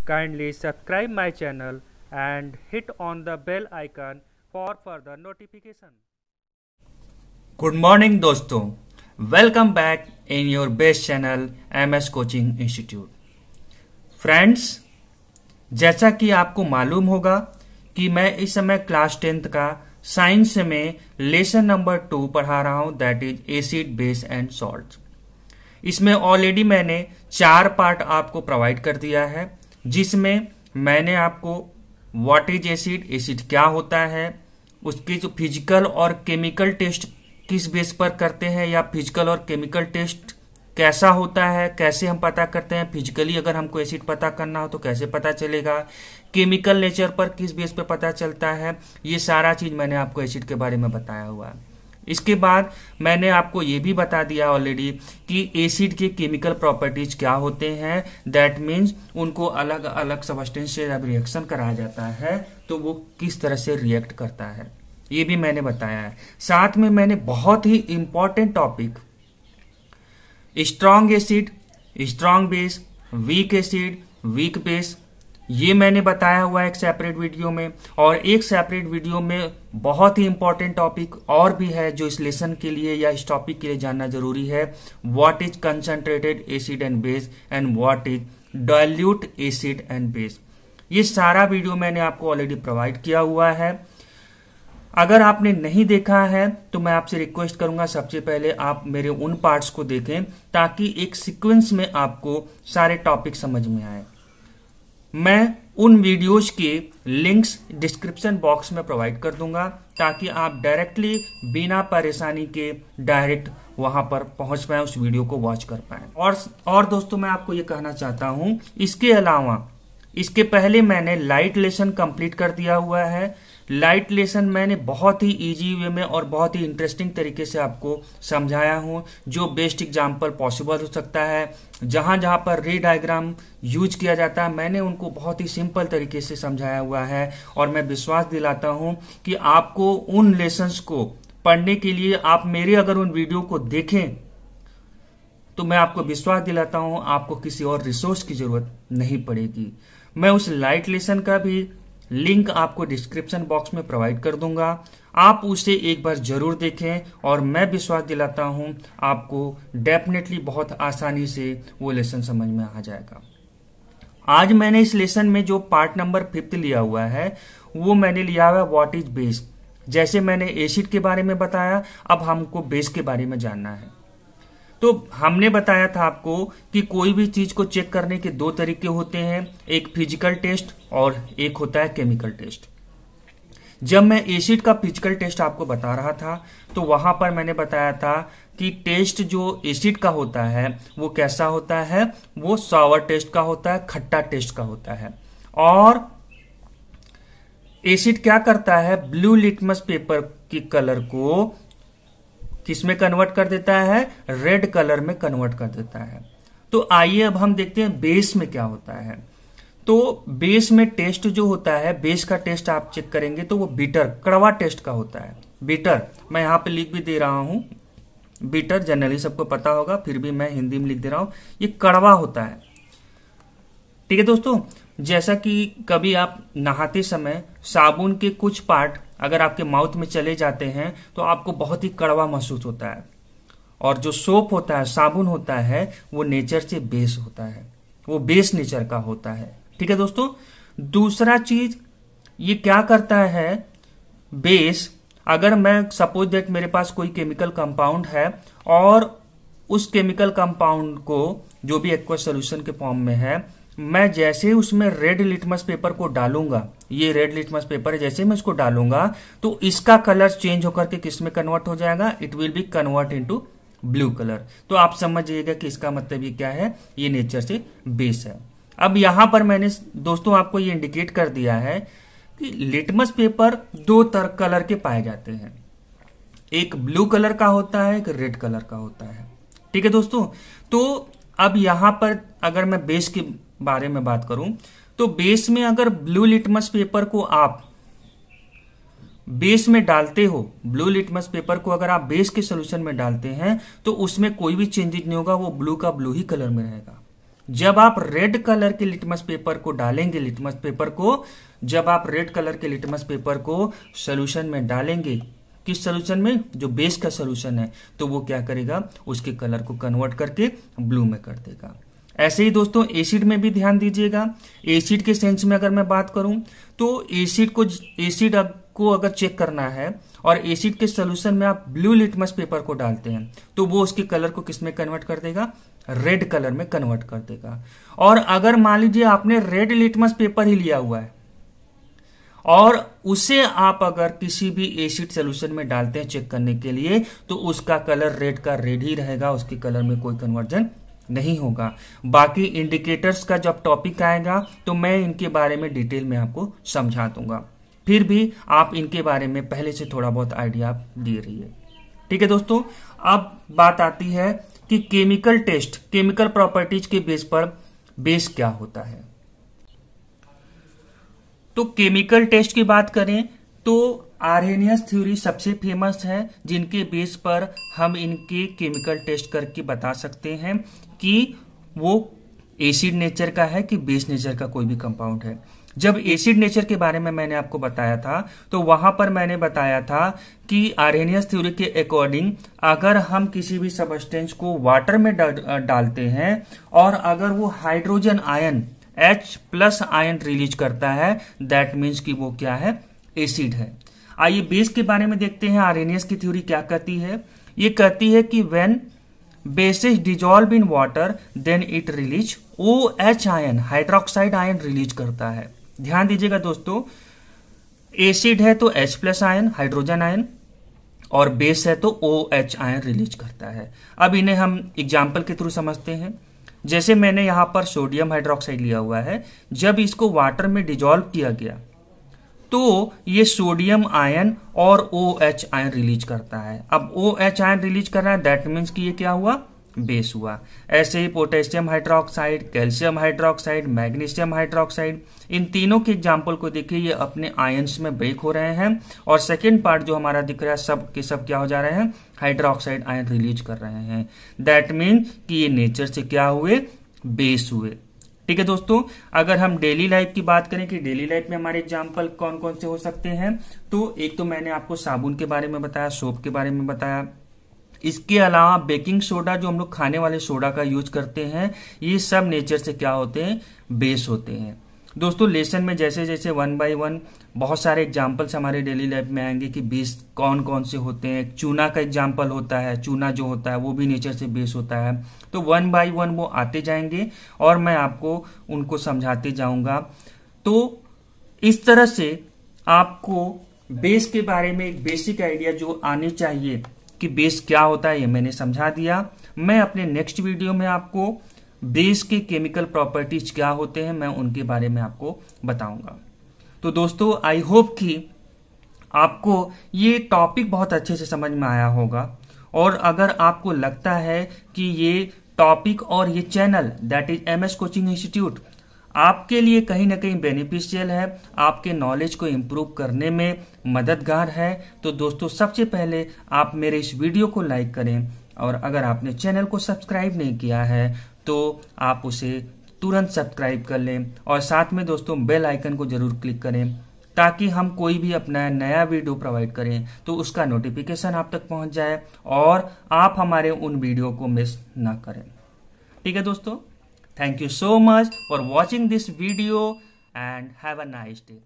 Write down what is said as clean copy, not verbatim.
Kindly subscribe my channel and hit on the bell icon for further notification. Good morning दोस्तों, welcome back in your best channel MS coaching institute. Friends, जैसा कि आपको मालूम होगा कि मैं इस समय क्लास 10th का साइंस में लेसन नंबर 2 पढ़ा रहा हूं, that is acid, base and salt. इसमें ऑलरेडी मैंने 4 पार्ट आपको प्रोवाइड कर दिया है, जिसमें मैंने आपको व्हाट इज एसिड, एसिड क्या होता है, उसके जो फिजिकल और केमिकल टेस्ट किस बेस पर करते हैं, या फिजिकल और केमिकल टेस्ट कैसा होता है, कैसे हम पता करते हैं, फिजिकली अगर हमको एसिड पता करना हो तो कैसे पता चलेगा, केमिकल नेचर पर किस बेस पर पता चलता है, ये सारा चीज मैंने आपको एसिड के बारे में बताया हुआ है। इसके बाद मैंने आपको ये भी बता दिया ऑलरेडी कि एसिड के केमिकल प्रॉपर्टीज क्या होते हैं, दैट मीन्स उनको अलग अलग सब्सटेंस से जब रिएक्शन कराया जाता है तो वो किस तरह से रिएक्ट करता है, ये भी मैंने बताया है। साथ में मैंने बहुत ही important topic strong acid, strong base, weak acid, weak base, ये मैंने बताया हुआ है एक सेपरेट वीडियो में। और एक सेपरेट वीडियो में बहुत ही इंपॉर्टेंट टॉपिक और भी है जो इस लेसन के लिए या इस टॉपिक के लिए जानना जरूरी है, what is concentrated acid and base and what is dilute acid and base. ये सारा वीडियो मैंने आपको ऑलरेडी प्रोवाइड किया हुआ है। अगर आपने नहीं देखा है तो मैं आपसे रिक्वेस्ट करूंगा सबसे पहले आप मेरे उन पार्ट्स को देखें, ताकि एक सीक्वेंस में आपको सारे टॉपिक समझ में आए। मैं उन वीडियोज के लिंक्स डिस्क्रिप्शन बॉक्स में प्रोवाइड कर दूंगा, ताकि आप डायरेक्टली बिना परेशानी के डायरेक्ट वहां पर पहुंच पाए, उस वीडियो को वॉच कर पाए। और दोस्तों, मैं आपको ये कहना चाहता हूं, इसके अलावा इसके पहले मैंने लाइट लेसन कंप्लीट कर दिया हुआ है। लाइट लेसन मैंने बहुत ही इजी वे में और बहुत ही इंटरेस्टिंग तरीके से आपको समझाया हूं, जो बेस्ट एग्जांपल पॉसिबल हो सकता है। जहां जहां पर रे डायग्राम यूज किया जाता है, मैंने उनको बहुत ही सिंपल तरीके से समझाया हुआ है। और मैं विश्वास दिलाता हूं कि आपको उन लेसन्स को पढ़ने के लिए आप मेरे अगर उन वीडियो को देखें तो मैं आपको विश्वास दिलाता हूं आपको किसी और रिसोर्स की जरूरत नहीं पड़ेगी। मैं उस लाइट लेसन का भी लिंक आपको डिस्क्रिप्शन बॉक्स में प्रोवाइड कर दूंगा, आप उसे एक बार जरूर देखें और मैं विश्वास दिलाता हूं आपको डेफिनेटली बहुत आसानी से वो लेसन समझ में आ जाएगा। आज मैंने इस लेसन में जो पार्ट नंबर 5 लिया हुआ है वो मैंने लिया हुआ है व्हाट इज बेस। जैसे मैंने एसिड के बारे में बताया, अब हमको बेस के बारे में जानना है। तो हमने बताया था आपको कि कोई भी चीज को चेक करने के 2 तरीके होते हैं, एक फिजिकल टेस्ट और एक होता है केमिकल टेस्ट। जब मैं एसिड का फिजिकल टेस्ट आपको बता रहा था तो वहां पर मैंने बताया था कि टेस्ट जो एसिड का होता है वो कैसा होता है, वो सॉवर टेस्ट का होता है, खट्टा टेस्ट का होता है। और एसिड क्या करता है, ब्लू लिटमस पेपर की कलर को किसमें कन्वर्ट कर देता है, रेड कलर में कन्वर्ट कर देता है। तो आइए अब हम देखते हैं बेस में क्या होता है। तो बेस में टेस्ट जो होता है, बेस का टेस्ट आप चेक करेंगे तो वो बीटर, कड़वा टेस्ट का होता है। बीटर मैं यहां पे लिख भी दे रहा हूं, बीटर जनरली सबको पता होगा, फिर भी मैं हिंदी में लिख दे रहा हूं, ये कड़वा होता है। ठीक है दोस्तों, जैसा कि कभी आप नहाते समय साबुन के कुछ पार्ट अगर आपके माउथ में चले जाते हैं तो आपको बहुत ही कड़वा महसूस होता है। और जो सोप होता है, साबुन होता है, वो नेचर से बेस होता है, वो बेस नेचर का होता है। ठीक है दोस्तों, दूसरा चीज ये क्या करता है, बेस, अगर मैं सपोज दैट मेरे पास कोई केमिकल कंपाउंड है और उस केमिकल कंपाउंड को जो भी एक्वस सोल्यूशन के फॉर्म में है, मैं जैसे उसमें रेड लिटमस पेपर को डालूंगा, ये रेड लिटमस पेपर है, जैसे मैं इसको डालूंगा तो इसका कलर चेंज होकर के किस में कन्वर्ट हो जाएगा, it will be convert into blue colour. तो आप समझिएगा कि इसका मतलब ये क्या है, ये नेचर से बेस है। अब यहां पर मैंने दोस्तों आपको ये इंडिकेट कर दिया है कि लिटमस पेपर 2 कलर के पाए जाते हैं, एक ब्लू कलर का होता है, एक रेड कलर का होता है। ठीक है दोस्तों, तो अब यहां पर अगर मैं बेस के बारे में बात करूं तो बेस में अगर ब्लू लिटमस पेपर को आप बेस में डालते हो, ब्लू लिटमस पेपर को अगर आप बेस के सोल्यूशन में डालते हैं तो उसमें कोई भी चेंजेस नहीं होगा, वो ब्लू का ब्लू ही कलर में रहेगा। जब आप रेड कलर के लिटमस पेपर को डालेंगे, जब आप रेड कलर के लिटमस पेपर को सोल्यूशन में डालेंगे, किस सोल्यूशन में, जो बेस का सोल्यूशन है, तो वो क्या करेगा, उसके कलर को कन्वर्ट करके ब्लू में कर देगा। ऐसे ही दोस्तों एसिड में भी ध्यान दीजिएगा। एसिड के सेंस में अगर मैं बात करूं तो एसिड को अगर चेक करना है और एसिड के सोल्यूशन में आप ब्लू लिटमस पेपर को डालते हैं तो वो उसके कलर को किस में कन्वर्ट कर देगा, रेड कलर में कन्वर्ट कर देगा। और अगर मान लीजिए आपने रेड लिटमस पेपर ही लिया हुआ है और उसे आप अगर किसी भी एसिड सोल्यूशन में डालते हैं चेक करने के लिए, तो उसका कलर रेड का रेड ही रहेगा, उसके कलर में कोई कन्वर्जन नहीं होगा। बाकी इंडिकेटर्स का जब टॉपिक आएगा तो मैं इनके बारे में डिटेल में आपको समझा दूंगा, फिर भी आप इनके बारे में पहले से थोड़ा बहुत आइडिया आप दे रहिए। ठीक है दोस्तों, अब बात आती है कि केमिकल टेस्ट, केमिकल प्रॉपर्टीज के बेस पर बेस क्या होता है। तो केमिकल टेस्ट की बात करें तो आर्हेनियस थ्योरी सबसे फेमस है, जिनके बेस पर हम इनके केमिकल टेस्ट करके बता सकते हैं कि वो एसिड नेचर का है कि बेस नेचर का कोई भी कंपाउंड है। जब एसिड नेचर के बारे में मैंने आपको बताया था तो वहां पर मैंने बताया था कि आर्हेनियस थ्योरी के अकॉर्डिंग अगर हम किसी भी सब्सटेंस को वाटर में डालते हैं और अगर वो hydrogen ion H+ ion release करता है, दैट मीन्स कि वो क्या है, एसिड है। आइए बेस के बारे में देखते हैं आर्हेनियस की थ्योरी क्या कहती है। ये कहती है कि when bases dissolve in water then it release OH ion, hydroxide ion release करता है। ध्यान दीजिएगा दोस्तों, एसिड है तो H+ आयन, हाइड्रोजन आयन, और बेस है तो OH आयन रिलीज करता है। अब इन्हें हम एग्जाम्पल के थ्रू समझते हैं। जैसे मैंने यहां पर सोडियम हाइड्रोक्साइड लिया हुआ है, जब इसको वाटर में डिजॉल्व किया गया तो ये सोडियम आयन और OH आयन रिलीज करता है। अब OH आयन रिलीज कर रहा है, दैट मीन्स कि ये क्या हुआ, बेस हुआ। ऐसे ही potassium hydroxide, calcium hydroxide, magnesium hydroxide, इन तीनों के एग्जाम्पल को देखिए, ये अपने आयंस में ब्रेक हो रहे हैं और सेकेंड पार्ट जो हमारा दिख रहा है सब के सब क्या हो जा रहे हैं, हाइड्रोक्साइड आयन रिलीज कर रहे हैं। दैट मीन कि ये नेचर से क्या हुए, बेस हुए। ठीक है दोस्तों, अगर हम डेली लाइफ की बात करें कि डेली लाइफ में हमारे एग्जाम्पल कौन कौन से हो सकते हैं, तो एक तो मैंने आपको साबुन के बारे में बताया, सोप के बारे में बताया। इसके अलावा बेकिंग सोडा, जो हम लोग खाने वाले सोडा का यूज करते हैं, ये सब नेचर से क्या होते हैं, बेस होते हैं। दोस्तों लेसन में जैसे जैसे 1 by 1 बहुत सारे एग्जाम्पल्स हमारे डेली लाइफ में आएंगे कि बेस कौन कौन से होते हैं। चूना का एग्जाम्पल होता है, चूना जो होता है वो भी नेचर से बेस होता है। तो 1 by 1 वो आते जाएंगे और मैं आपको उनको समझाते जाऊंगा। तो इस तरह से आपको बेस के बारे में एक बेसिक आइडिया जो आनी चाहिए कि बेस क्या होता है, ये मैंने समझा दिया। मैं अपने नेक्स्ट वीडियो में आपको बेस के केमिकल प्रॉपर्टीज क्या होते हैं, मैं उनके बारे में आपको बताऊंगा। तो दोस्तों आई होप कि आपको ये टॉपिक बहुत अच्छे से समझ में आया होगा, और अगर आपको लगता है कि ये टॉपिक और ये channel that is MS coaching institute आपके लिए कहीं ना कहीं बेनिफिशियल है, आपके नॉलेज को इम्प्रूव करने में मददगार है, तो दोस्तों सबसे पहले आप मेरे इस वीडियो को लाइक करें, और अगर आपने चैनल को सब्सक्राइब नहीं किया है तो आप उसे तुरंत सब्सक्राइब कर लें, और साथ में दोस्तों बेल आइकन को जरूर क्लिक करें ताकि हम कोई भी अपना नया वीडियो प्रोवाइड करें तो उसका नोटिफिकेशन आप तक पहुंच जाए और आप हमारे उन वीडियो को मिस ना करें। ठीक है दोस्तों, thank you so much for watching this video and have a nice day.